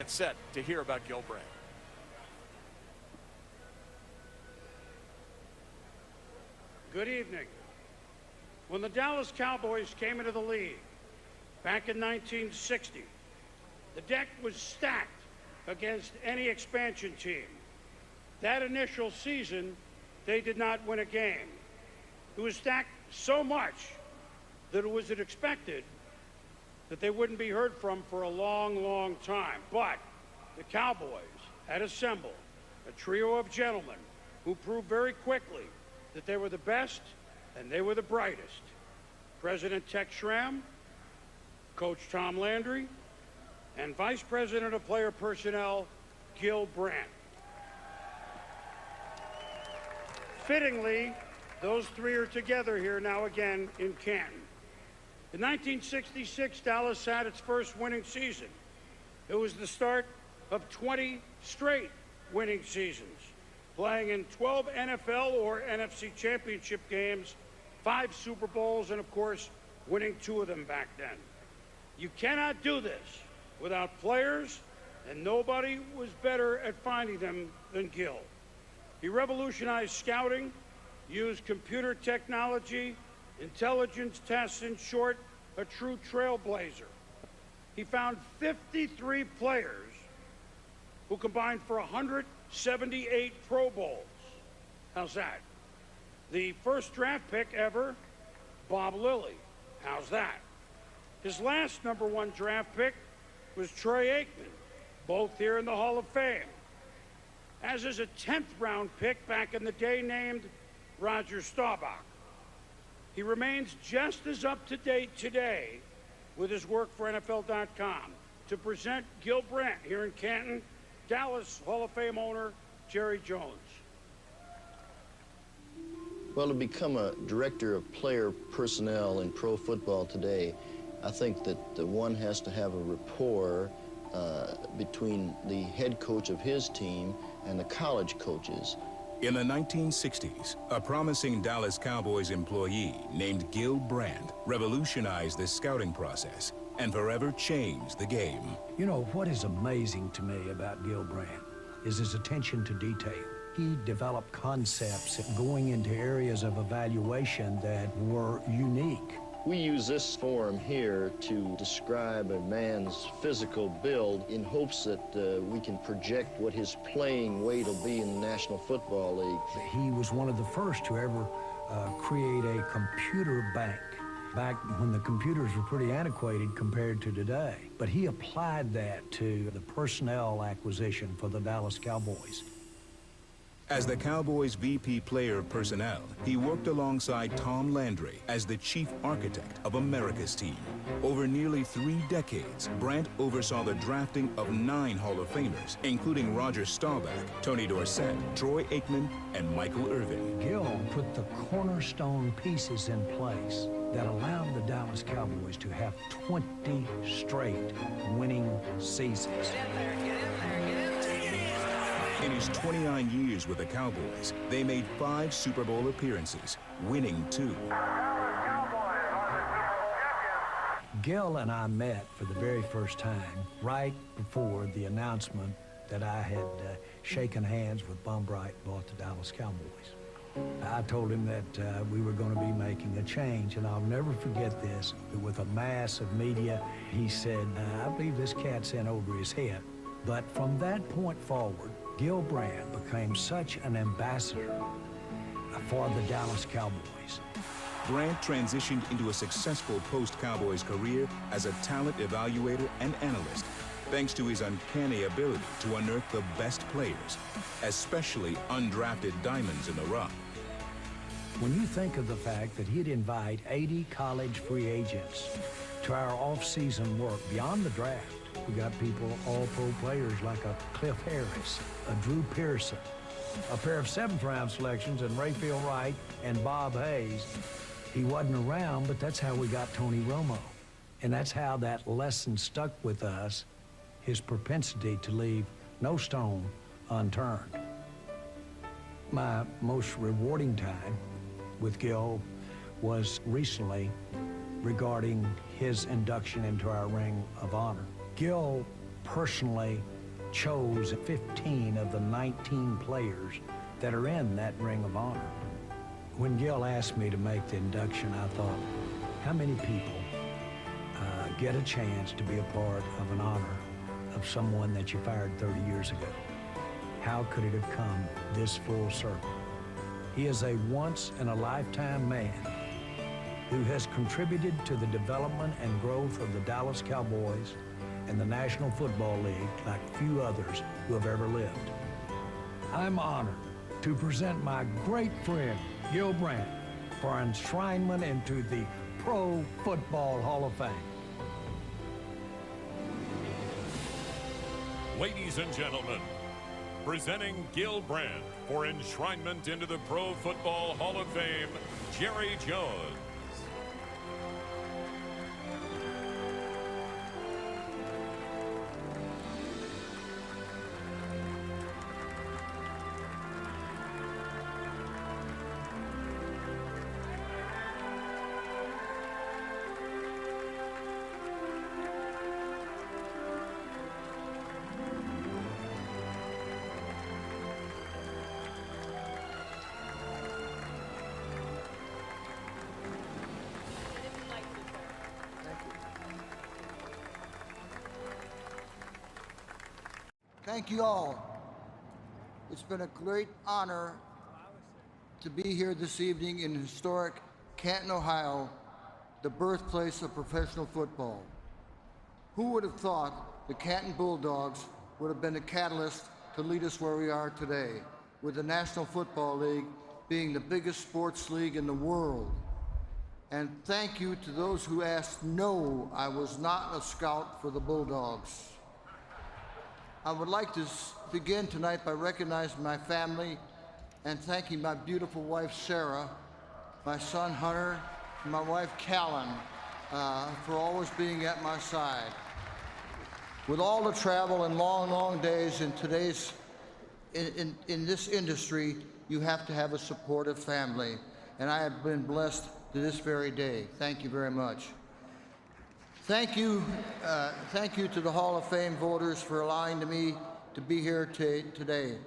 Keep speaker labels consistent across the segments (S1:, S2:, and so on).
S1: Get set to hear about Gil Brandt.
S2: Good evening. When the Dallas Cowboys came into the league back in 1960, the deck was stacked against any expansion team. That initial season, they did not win a game. It was stacked so much that it was expected that they wouldn't be heard from for a long, long time. But the Cowboys had assembled a trio of gentlemen who proved very quickly that they were the best and they were the brightest. President Tex Schramm, Coach Tom Landry, and Vice President of Player Personnel, Gil Brandt. Fittingly, those three are together here now again in Canton. In 1966, Dallas had its first winning season. It was the start of 20 straight winning seasons, playing in 12 NFL or NFC championship games, 5 Super Bowls, and of course, winning 2 of them back then. You cannot do this without players, and nobody was better at finding them than Gil. He revolutionized scouting, used computer technology, intelligence tests, in short, a true trailblazer. He found 53 players who combined for 178 Pro Bowls. How's that? The first draft pick ever, Bob Lilly. How's that? His last #1 draft pick was Troy Aikman, both here in the Hall of Fame. As is a 10th round pick back in the day named Roger Staubach. He remains just as up to date today with his work for NFL.com. To present Gil Brandt here in Canton, Dallas Hall of Fame owner Jerry Jones.
S3: Well, to become a director of player personnel in pro football today, I think that one has to have a rapport between the head coach of his team and the college coaches.
S4: In the 1960s, a promising Dallas Cowboys employee named Gil Brandt revolutionized the scouting process and forever changed the game.
S5: You know, what is amazing to me about Gil Brandt is his attention to detail. He developed concepts going into areas of evaluation that were unique.
S3: We use this forum here to describe a man's physical build in hopes that we can project what his playing weight will be in the National Football League.
S5: He was one of the first to ever create a computer bank, back when the computers were pretty antiquated compared to today. But he applied that to the personnel acquisition for the Dallas Cowboys.
S4: As the Cowboys' VP player of personnel, he worked alongside Tom Landry as the chief architect of America's team. Over nearly 3 decades, Brandt oversaw the drafting of 9 Hall of Famers, including Roger Staubach, Tony Dorsett, Troy Aikman, and Michael Irvin.
S5: Gil put the cornerstone pieces in place that allowed the Dallas Cowboys to have 20 straight winning seasons.
S4: In his 29 years with the Cowboys, they made 5 Super Bowl appearances, winning 2.
S5: Gil and I met for the very first time right before the announcement that I had shaken hands with Bob Brandt and bought the Dallas Cowboys. I told him that we were going to be making a change, and I'll never forget this. With a mass of media, he said, I believe this cat's in over his head. But from that point forward, Gil Brandt became such an ambassador for the Dallas Cowboys.
S4: Brandt transitioned into a successful post-Cowboys career as a talent evaluator and analyst, thanks to his uncanny ability to unearth the best players, especially undrafted diamonds in the rough.
S5: When you think of the fact that he'd invite 80 college free agents to our off-season work beyond the draft, we got people, all-pro players like a Cliff Harris, a Drew Pearson, a pair of 7th-round selections in Rayfield Wright and Bob Hayes. He wasn't around, but that's how we got Tony Romo. And that's how that lesson stuck with us, his propensity to leave no stone unturned. My most rewarding time with Gil was recently regarding his induction into our Ring of Honor. Gil personally chose 15 of the 19 players that are in that Ring of Honor. When Gil asked me to make the induction, I thought, how many people get a chance to be a part of an honor of someone that you fired 30 years ago? How could it have come this full circle? He is a once-in-a-lifetime man who has contributed to the development and growth of the Dallas Cowboys and the National Football League like few others who have ever lived. I'm honored to present my great friend, Gil Brandt, for enshrinement into the Pro Football Hall of Fame.
S1: Ladies and gentlemen, presenting Gil Brandt for enshrinement into the Pro Football Hall of Fame, Jerry Jones.
S6: Thank you all. It's been a great honor to be here this evening in historic Canton, Ohio, the birthplace of professional football. Who would have thought the Canton Bulldogs would have been a catalyst to lead us where we are today, with the National Football League being the biggest sports league in the world. And thank you to those who asked, no, I was not a scout for the Bulldogs. I would like to begin tonight by recognizing my family and thanking my beautiful wife, Sarah, my son, Hunter, and my wife, Callan, for always being at my side. With all the travel and long, long days in today's, in this industry, you have to have a supportive family, and I have been blessed to this very day. Thank you very much. Thank you to the Hall of Fame voters for allowing me to be here today.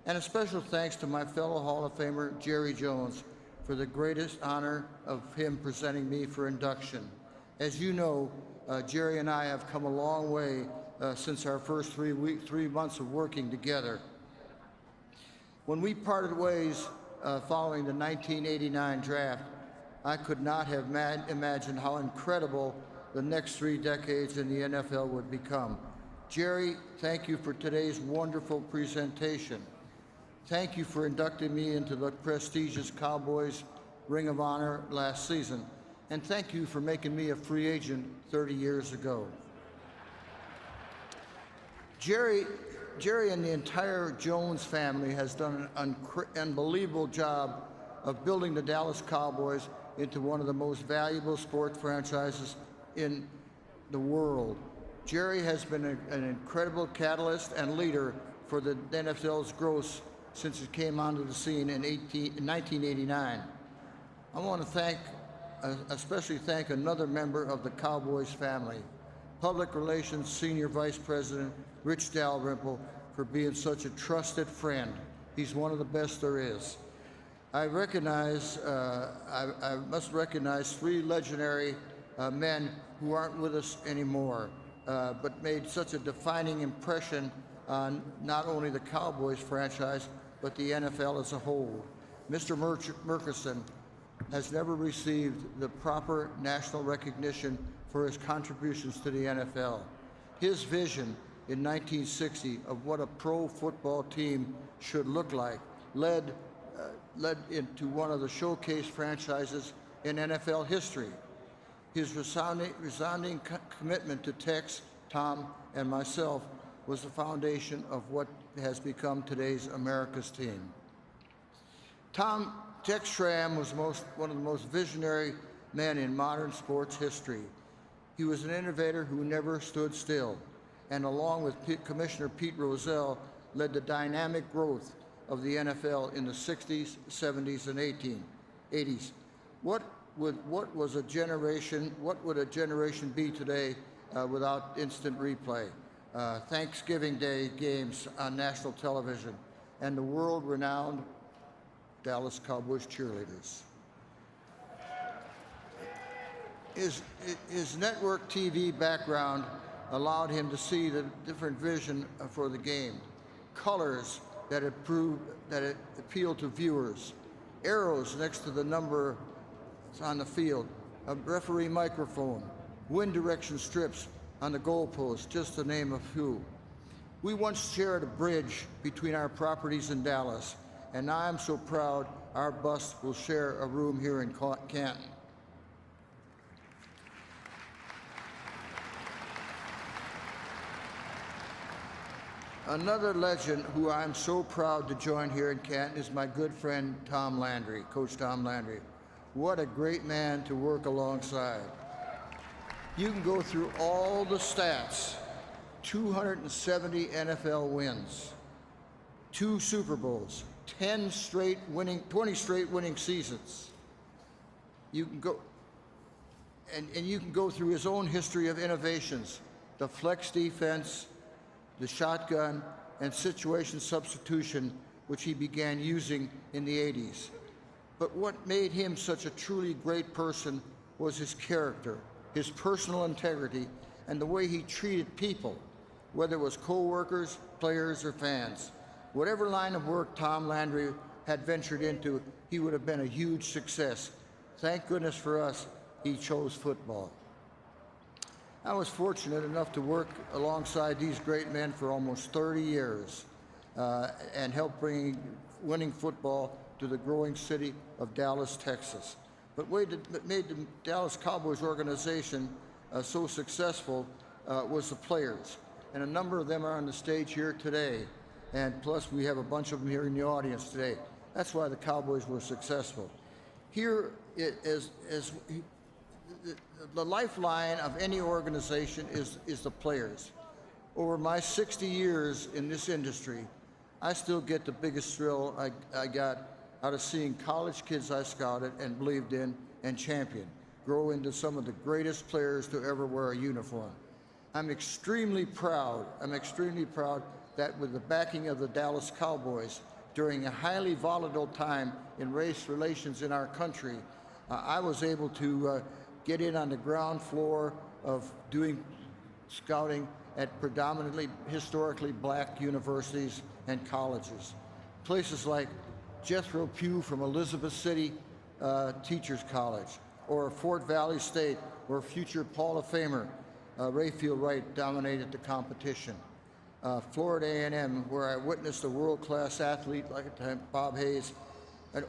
S6: And a special thanks to my fellow Hall of Famer, Jerry Jones, for the greatest honor of him presenting me for induction. As you know, Jerry and I have come a long way since our first 3 months of working together. When we parted ways following the 1989 draft, I could not have imagined how incredible the next 3 decades in the NFL would become. Jerry, thank you for today's wonderful presentation. Thank you for inducting me into the prestigious Cowboys Ring of Honor last season. And thank you for making me a free agent 30 years ago. Jerry and the entire Jones family has done an unbelievable job of building the Dallas Cowboys into one of the most valuable sports franchises in the world. Jerry has been an incredible catalyst and leader for the NFL's growth since it came onto the scene in 1989. I want to especially thank another member of the Cowboys family, Public Relations Senior Vice President Rich Dalrymple, for being such a trusted friend. He's one of the best there is. I must recognize 3 legendary men who aren't with us anymore, but made such a defining impression on not only the Cowboys franchise, but the NFL as a whole. Mr. Murkison has never received the proper national recognition for his contributions to the NFL. His vision in 1960 of what a pro football team should look like led into one of the showcase franchises in NFL history. His resounding commitment to Tex, Tom, and myself was the foundation of what has become today's America's team. Tex Schramm was one of the most visionary men in modern sports history. He was an innovator who never stood still, and along with Commissioner Pete Rozelle, led the dynamic growth of the NFL in the 60s, 70s, and 80s. What would a generation be today without instant replay? Thanksgiving Day games on national television, and the world-renowned Dallas Cowboys cheerleaders. His network TV background allowed him to see the different vision for the game, colors that appealed to viewers, arrows next to the number on the field, a referee microphone, wind direction strips on the goalpost, just to name a few. We once shared a bridge between our properties in Dallas, and now I'm so proud our bus will share a room here in Canton. Another legend who I'm so proud to join here in Canton is my good friend Tom Landry, Coach Tom Landry. What a great man to work alongside. You can go through all the stats: 270 NFL wins, 2 Super Bowls, 20 straight winning seasons. You can go, and you can go through his own history of innovations, the flex defense, the shotgun, and situation substitution, which he began using in the 80s. But what made him such a truly great person was his character, his personal integrity, and the way he treated people, whether it was co-workers, players, or fans. Whatever line of work Tom Landry had ventured into, he would have been a huge success. Thank goodness for us, he chose football. I was fortunate enough to work alongside these great men for almost 30 years and help bring winning football to the growing city of Dallas, Texas. But what made the Dallas Cowboys organization so successful was the players. And a number of them are on the stage here today. And plus, we have a bunch of them here in the audience today. That's why the Cowboys were successful. Here is the lifeline of any organization is the players. Over my 60 years in this industry, I still get the biggest thrill I got out of seeing college kids I scouted and believed in and championed grow into some of the greatest players to ever wear a uniform. I'm extremely proud that with the backing of the Dallas Cowboys during a highly volatile time in race relations in our country, I was able to get in on the ground floor of doing scouting at predominantly historically black universities and colleges. Places like Jethro Pugh from Elizabeth City Teachers College, or Fort Valley State, where future Hall of Famer Rayfield Wright dominated the competition. Florida A&M, where I witnessed a world-class athlete like Bob Hayes,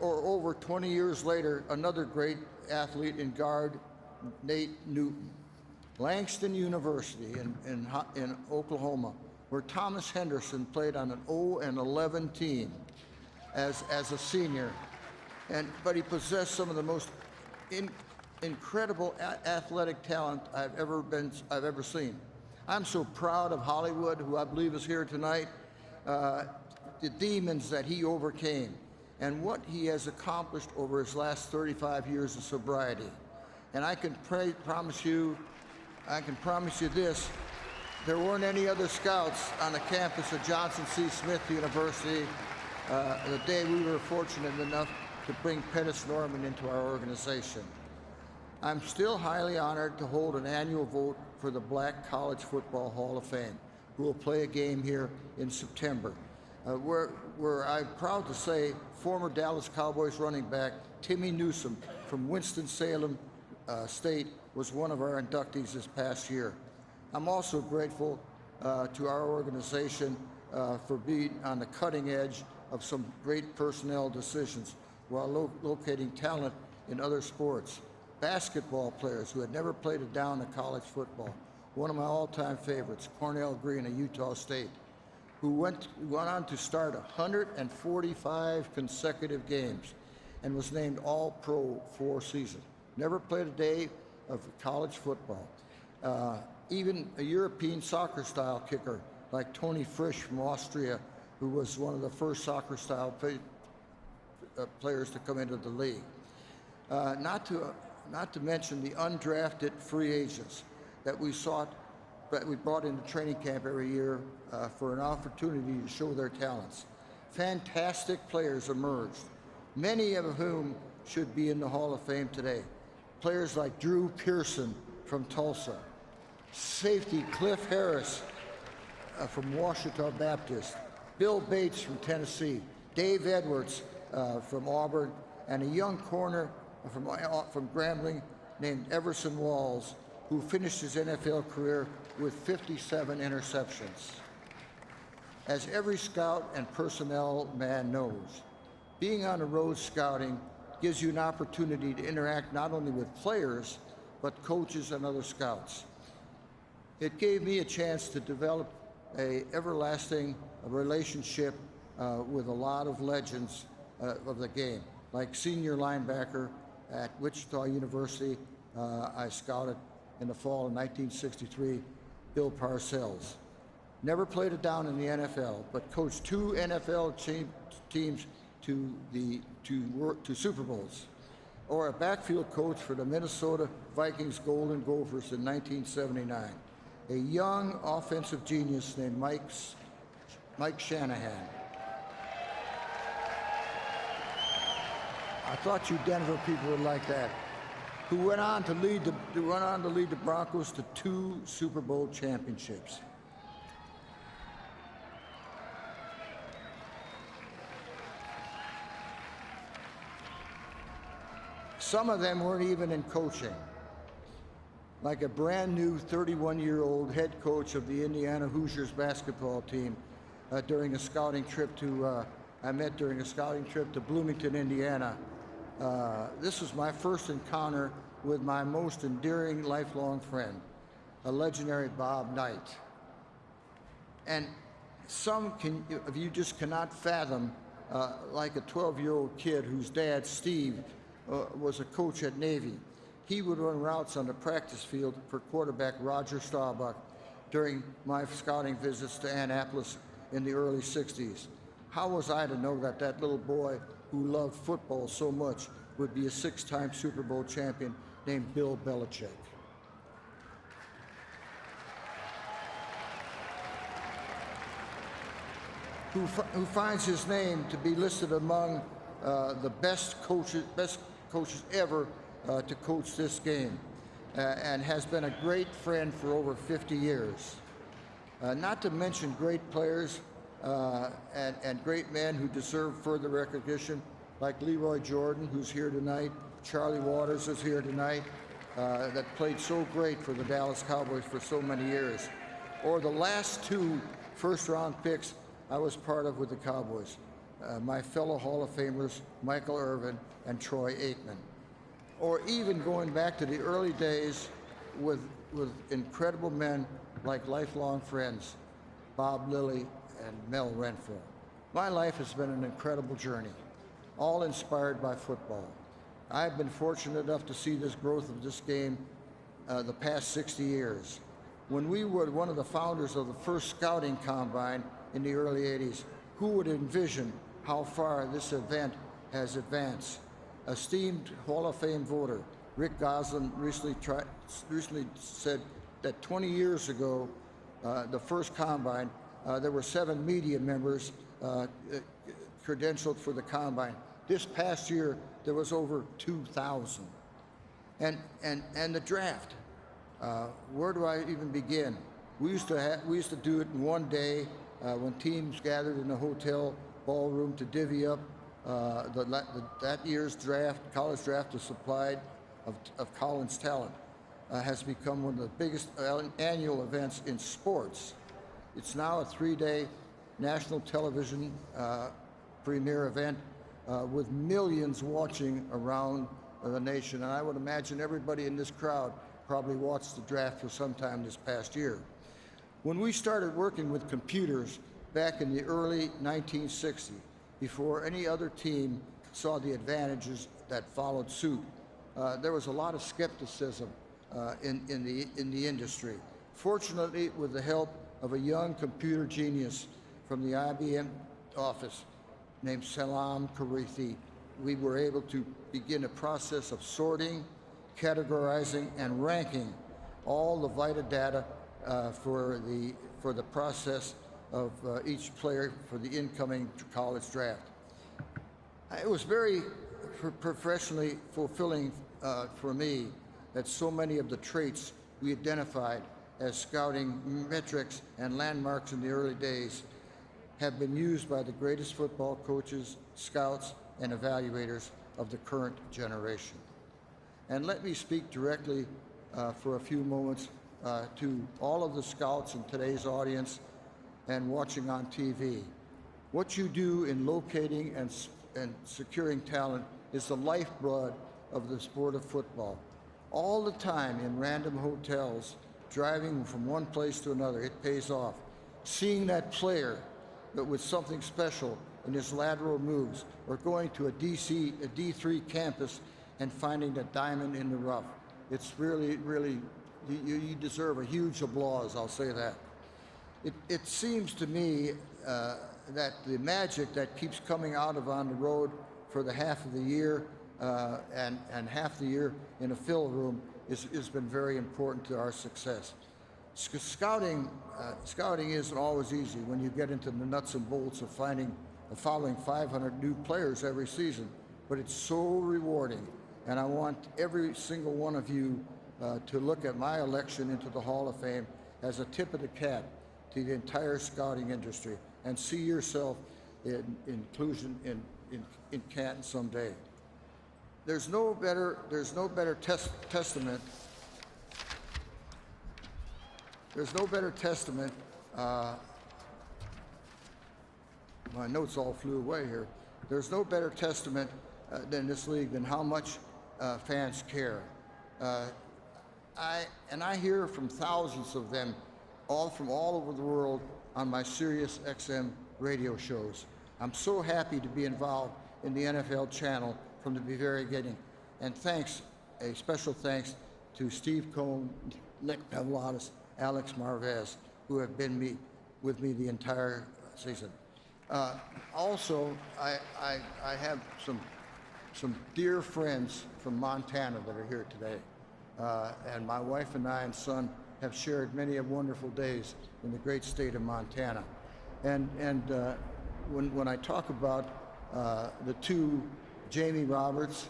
S6: or over 20 years later, another great athlete in guard, Nate Newton. Langston University in Oklahoma, where Thomas Henderson played on an 0-11 team as a senior, but he possessed some of the most incredible athletic talent I've ever seen. I'm so proud of Hollywood, who I believe is here tonight, the demons that he overcame, and what he has accomplished over his last 35 years of sobriety. And I can promise you this: there weren't any other scouts on the campus of Johnson C. Smith University the day we were fortunate enough to bring Pettis Norman into our organization. I'm still highly honored to hold an annual vote for the Black College Football Hall of Fame, who will play a game here in September, where I'm proud to say former Dallas Cowboys running back Timmy Newsome from Winston-Salem State was one of our inductees this past year. I'm also grateful to our organization for being on the cutting edge of some great personnel decisions while locating talent in other sports. Basketball players who had never played a down of college football. One of my all-time favorites, Cornell Green of Utah State, who went on to start 145 consecutive games and was named All-Pro 4 seasons. Never played a day of college football. Even a European soccer-style kicker like Tony Frisch from Austria, who was one of the first soccer-style players to come into the league. Not to mention the undrafted free agents that we sought we brought into training camp every year for an opportunity to show their talents. Fantastic players emerged, many of whom should be in the Hall of Fame today. Players like Drew Pearson from Tulsa, safety Cliff Harris from Washita Baptist, Bill Bates from Tennessee, Dave Edwards from Auburn, and a young corner from Grambling named Everson Walls, who finished his NFL career with 57 interceptions. As every scout and personnel man knows, being on the road scouting gives you an opportunity to interact not only with players, but coaches and other scouts. It gave me a chance to develop an everlasting relationship with a lot of legends of the game, like senior linebacker at Wichita University. I scouted in the fall of 1963, Bill Parcells. Never played it down in the NFL, but coached 2 NFL teams to Super Bowls. Or a backfield coach for the Minnesota Vikings Golden Gophers in 1979. A young offensive genius named Mike Shanahan. I thought you Denver people would like that. Who went on to lead the Broncos to 2 Super Bowl championships. Some of them weren't even in coaching. Like a brand new 31-year-old head coach of the Indiana Hoosiers basketball team during a scouting trip to Bloomington, Indiana. This was my first encounter with my most endearing lifelong friend, a legendary Bob Knight. And some of you just cannot fathom, like a 12-year-old kid whose dad, Steve, was a coach at Navy. He would run routes on the practice field for quarterback Roger Staubach during my scouting visits to Annapolis in the early 60s. How was I to know that that little boy who loved football so much would be a 6-time Super Bowl champion named Bill Belichick? Who finds his name to be listed among the best coaches ever to coach this game, and has been a great friend for over 50 years. Not to mention great players and great men who deserve further recognition, like Leroy Jordan, who's here tonight, Charlie Waters is here tonight, that played so great for the Dallas Cowboys for so many years, or the last 2 first-round picks I was part of with the Cowboys, my fellow Hall of Famers, Michael Irvin and Troy Aikman. Or even going back to the early days with incredible men like lifelong friends, Bob Lilly and Mel Renfro. My life has been an incredible journey, all inspired by football. I've been fortunate enough to see this growth of this game the past 60 years. When we were one of the founders of the first scouting combine in the early 80s, who would envision how far this event has advanced? Esteemed Hall of Fame voter Rick Goslin recently said that 20 years ago, the first combine, there were 7 media members credentialed for the combine. This past year, there was over 2,000. And the draft. Where do I even begin? We used to do it in one day when teams gathered in a hotel ballroom to divvy up that year's draft. College draft is supplied of Collins talent. Has become one of the biggest annual events in sports. It's now a 3-day national television premiere event with millions watching around the nation. And I would imagine everybody in this crowd probably watched the draft for some time this past year. When we started working with computers back in the early 1960s, before any other team saw the advantages that followed suit, there was a lot of skepticism in the industry. Fortunately, with the help of a young computer genius from the IBM office named Salam Karithi, we were able to begin a process of sorting, categorizing, and ranking all the vital data for the process of each player for the incoming college draft. It was very professionally fulfilling for me that so many of the traits we identified as scouting metrics and landmarks in the early days have been used by the greatest football coaches, scouts, and evaluators of the current generation. And let me speak directly for a few moments to all of the scouts in today's audience and watching on TV. What you do in locating and securing talent is the lifeblood of the sport of football. All the time in random hotels, driving from one place to another, it pays off. Seeing that player but with something special in his lateral moves, or going to a D3 campus and finding a diamond in the rough. It's really, really, you deserve a huge applause, I'll say that. It seems to me that the magic that keeps coming out of on the road for the half of the year and half the year in a fill room has been very important to our success. Scouting isn't always easy when you get into the nuts and bolts of following 500 new players every season, but it's so rewarding. And I want every single one of you to look at my election into the Hall of Fame as a tip of the cap to the entire scouting industry, and see yourself in inclusion in Canton someday. There's no better testament. There's no better testament. My notes all flew away here. There's no better testament than this league than how much fans care. I hear from thousands of them, all from all over the world, on my Sirius XM radio shows. I'm so happy to be involved in the NFL channel from the very beginning. And a special thanks to Steve Cohn, Nick Pavlotis, Alex Marvez, who have been with me the entire season. Also, I have some dear friends from Montana that are here today. And my wife and I and son have shared many wonderful days in the great state of Montana. And when I talk about the two, Jamie Roberts,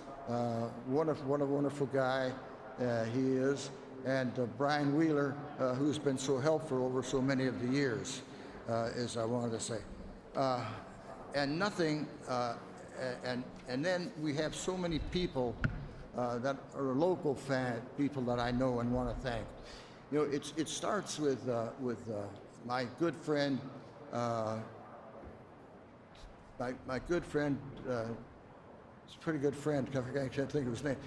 S6: what a wonderful guy he is, and Brian Wheeler, who's been so helpful over so many of the years, as I wanted to say. And then we have so many people that are local people that I know and want to thank. You know, it starts with my good friend, my good friend. He's a pretty good friend. I can't think of his name.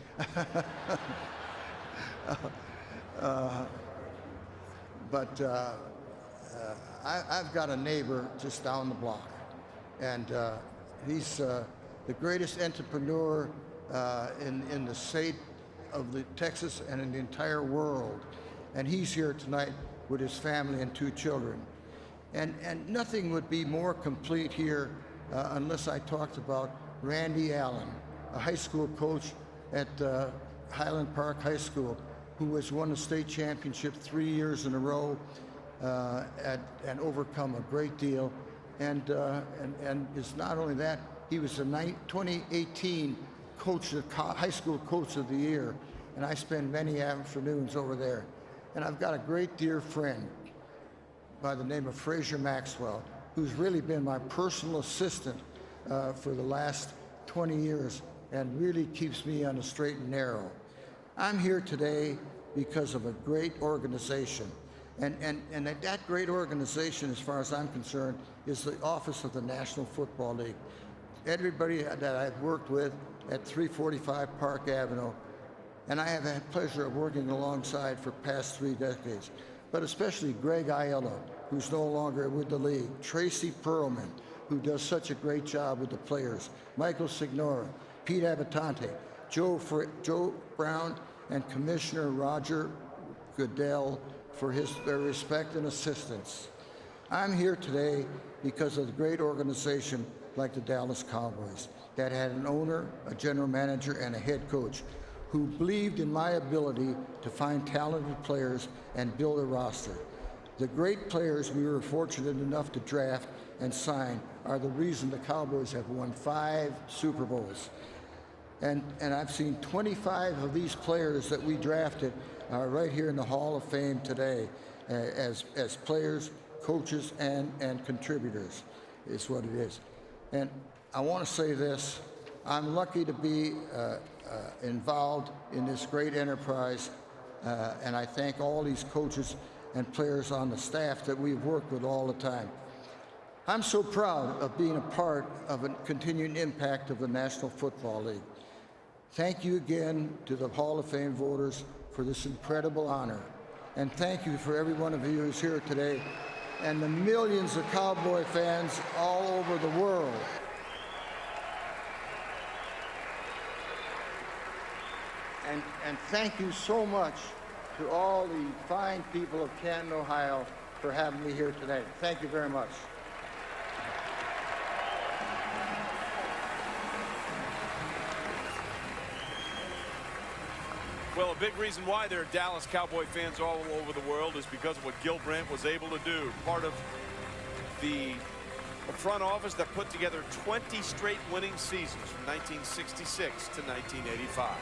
S6: I've got a neighbor just down the block, and he's the greatest entrepreneur in the state of Texas and in the entire world. And he's here tonight with his family and 2 children. And nothing would be more complete here unless I talked about Randy Allen, a high school coach at Highland Park High School, who has won the state championship 3 years in a row and overcome a great deal. And it's not only that, he was the 2018 high school coach of the year, and I spend many afternoons over there. And I've got a great dear friend by the name of Fraser Maxwell, who's really been my personal assistant for the last 20 years and really keeps me on the straight and narrow. I'm here today because of a great organization. And that great organization, as far as I'm concerned, is the Office of the National Football League. Everybody that I've worked with at 345 Park Avenue, and I have had the pleasure of working alongside for past 3 decades, but especially Greg Aiello, who's no longer with the league, Tracy Perlman, who does such a great job with the players, Michael Signora, Pete Abitante, Joe Brown, and Commissioner Roger Goodell for their respect and assistance. I'm here today because of the great organization like the Dallas Cowboys that had an owner, a general manager, and a head coach who believed in my ability to find talented players and build a roster. The great players we were fortunate enough to draft and sign are the reason the Cowboys have won 5 Super Bowls. And I've seen 25 of these players that we drafted right here in the Hall of Fame today as players, coaches, and contributors, is what it is. And I want to say this. I'm lucky to be involved in this great enterprise, and I thank all these coaches and players on the staff that we've worked with all the time. I'm so proud of being a part of a continuing impact of the National Football League. Thank you again to the Hall of Fame voters for this incredible honor. And thank you for every one of you who's here today and the millions of Cowboy fans all over the world. And thank you so much to all the fine people of Canton, Ohio, for having me here today. Thank you very much.
S7: Well, a big reason why there are Dallas Cowboy fans all over the world is because of what Gil Brandt was able to do. Part of the front office that put together 20 straight winning seasons from 1966 to 1985.